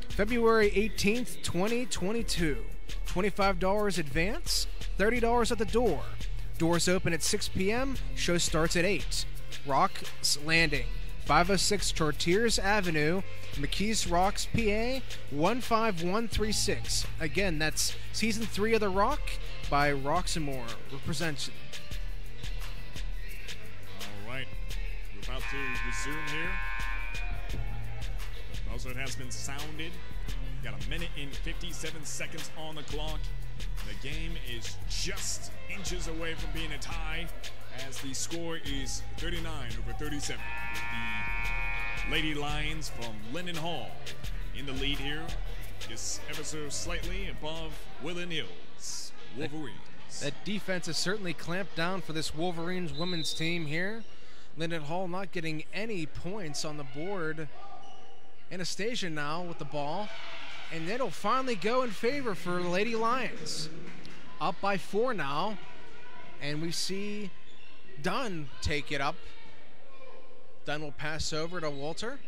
February 18th, 2022. $25 advance, $30 at the door. Doors open at 6 p.m., show starts at 8. Rock's Landing, 506 Chartiers Avenue, McKees Rocks, PA, 15136. Again, that's Season 3 of The Rock by Roxamore. Representing. All right, we're about to resume here. Also, it has been sounded. Got a minute and 57 seconds on the clock. The game is just inches away from being a tie, as the score is 39-37. The Lady Lions from Linden Hall in the lead here, just ever so slightly above Woodland Hills Wolverines. That defense has certainly clamped down for this Wolverines women's team here. Linden Hall not getting any points on the board. Anastasia now with the ball, and it'll finally go in favor for the Lady Lions. Up by 4 now, and we see Dunn take it up. Dunn will pass over to Walter.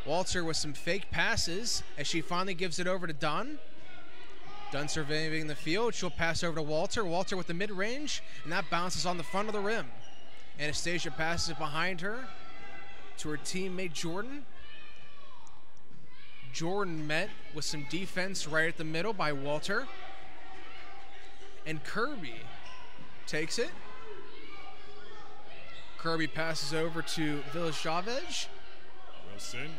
Walter with some fake passes as she finally gives it over to Dunn. Dunn surveying the field. She'll pass over to Walter. Walter with the mid-range, and that bounces on the front of the rim. Anastasia passes it behind her to her teammate Jordan. Jordan met with some defense right at the middle by Walter. And Kirby takes it. Kirby passes over to Village Chavez. Wilson.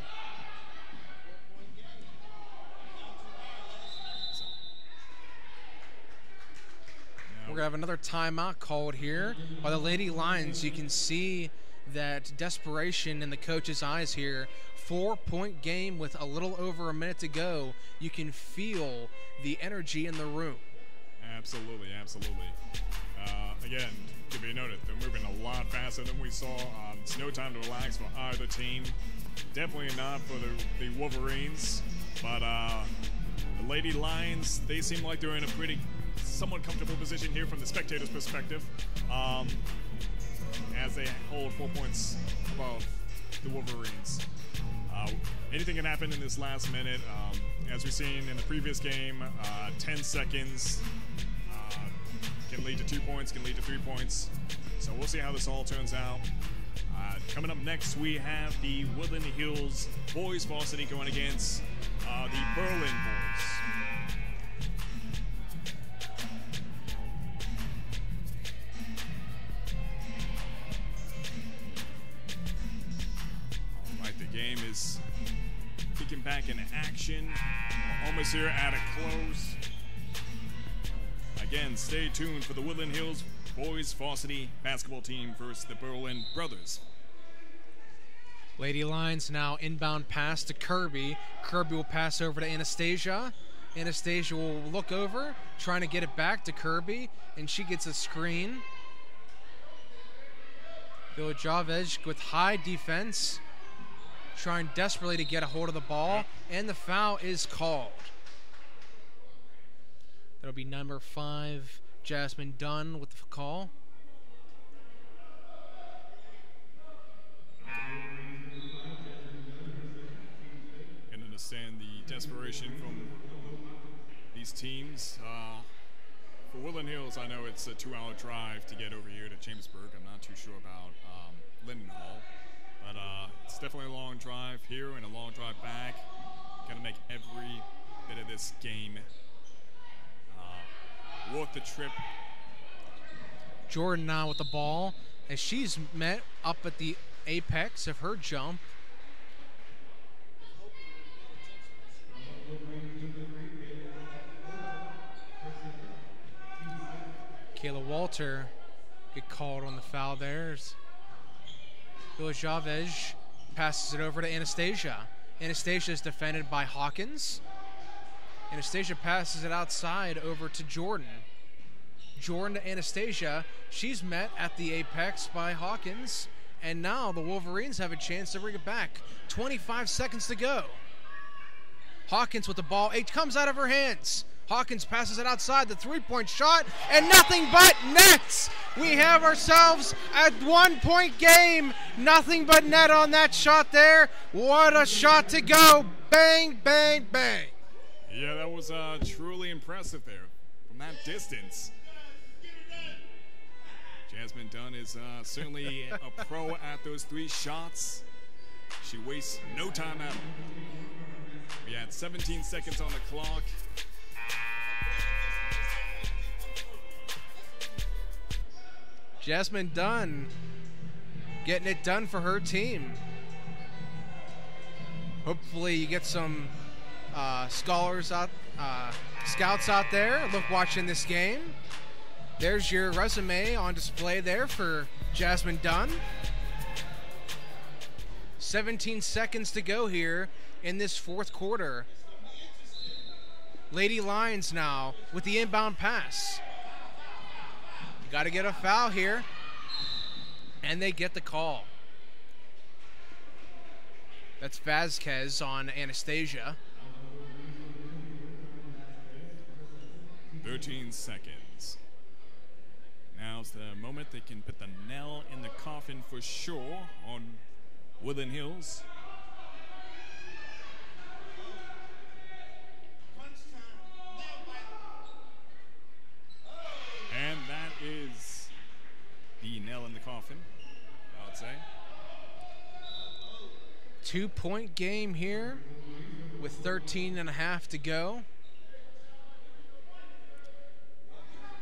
We're going to have another timeout called here by the Lady Lions. You can see that desperation in the coach's eyes here. 4-point game with a little over a minute to go. You can feel the energy in the room. Absolutely, absolutely. Again, to be noted, they're moving a lot faster than we saw. It's no time to relax for either team. Definitely not for the Wolverines. But the Lady Lions, they seem like they're in a pretty somewhat comfortable position here from the spectators' perspective, as they hold 4 points above the Wolverines. Anything can happen in this last minute. As we've seen in the previous game, 10 seconds can lead to 2 points, can lead to 3 points. So we'll see how this all turns out. Coming up next, we have the Woodland Hills boys varsity going against the Berlin boys. All right, the game is kicking back in action. We're almost here at a close. Again, stay tuned for the Woodland Hills boys varsity basketball team versus the Berlin brothers. Lady Lions now inbound pass to Kirby. Kirby will pass over to Anastasia. Anastasia will look over, trying to get it back to Kirby, and she gets a screen. Village Chavez with high defense, trying desperately to get a hold of the ball, and the foul is called. That'll be number 5, Jasmine Dunn with the call. Can understand the desperation from these teams. For Woodland Hills, I know it's a 2-hour drive to get over here to Chambersburg. I'm not too sure about Linden Hall, but it's definitely a long drive here and a long drive back. Gonna make every bit of this game worth the trip. Jordan now with the ball as she's met up at the apex of her jump. Kayla Walter get called on the foul there. Village Chavez passes it over to Anastasia. Anastasia is defended by Hawkins. Anastasia passes it outside over to Jordan. Jordan to Anastasia. She's met at the apex by Hawkins. And now the Wolverines have a chance to bring it back. 25 seconds to go. Hawkins with the ball. It comes out of her hands. Hawkins passes it outside, the three-point shot, and nothing but nets. We have ourselves a 1-point game. Nothing but net on that shot there. What a shot to go. Bang, bang, bang. Yeah, that was truly impressive there from that distance. Jasmine Dunn is certainly a pro at those 3 shots. She wastes no time at all. We had 17 seconds on the clock. Jasmine Dunn getting it done for her team. Hopefully you get some scouts out there watching this game. There's your resume on display there for Jasmine Dunn. 17 seconds to go here in this 4th quarter. Lady Lions now with the inbound pass. You got to get a foul here. And they get the call. That's Vasquez on Anastasia. 13 seconds. Now's the moment they can put the nail in the coffin for sure on Woodland Hills. And that is the nail in the coffin, I would say. 2-point game here with 13 and a half to go.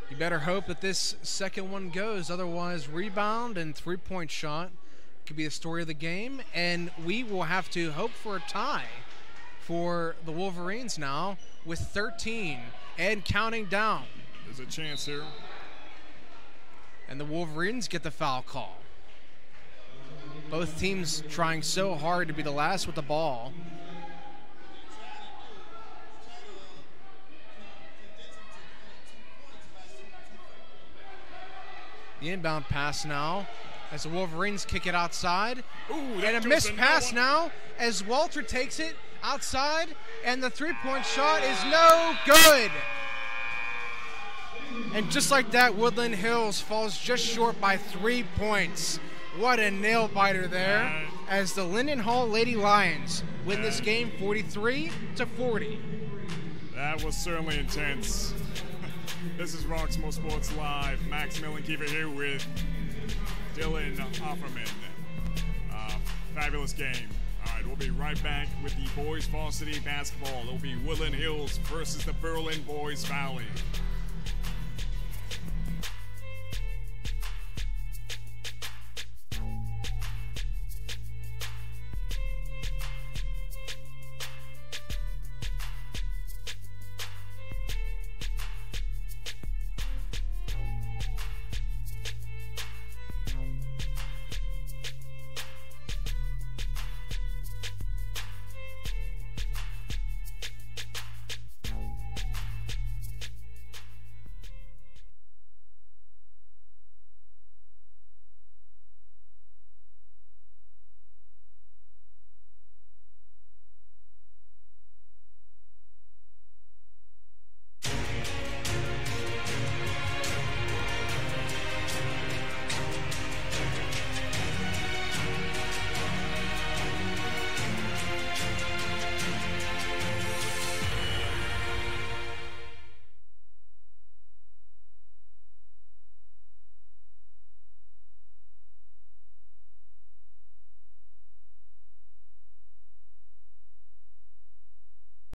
You better hope that this second one goes. Otherwise, rebound and 3-point shot could be the story of the game. And we will have to hope for a tie for the Wolverines now with 13 and counting down. There's a chance here. And the Wolverines get the foul call. Both teams trying so hard to be the last with the ball. The inbound pass now as the Wolverines kick it outside. Ooh, and a missed pass now as Walter takes it outside, and the 3-point shot is no good. And just like that, Woodland Hills falls just short by 3 points. What a nail biter there as the Linden Hall Ldy Lions win this game 43-40. That was certainly intense. This is Roxamore Sports Live. Max Millenkeeper here with Dylan Offerman. Fabulous game. All right, we'll be right back with the boys varsity basketball. It'll be Woodland Hills versus the Berlin Boys Valley.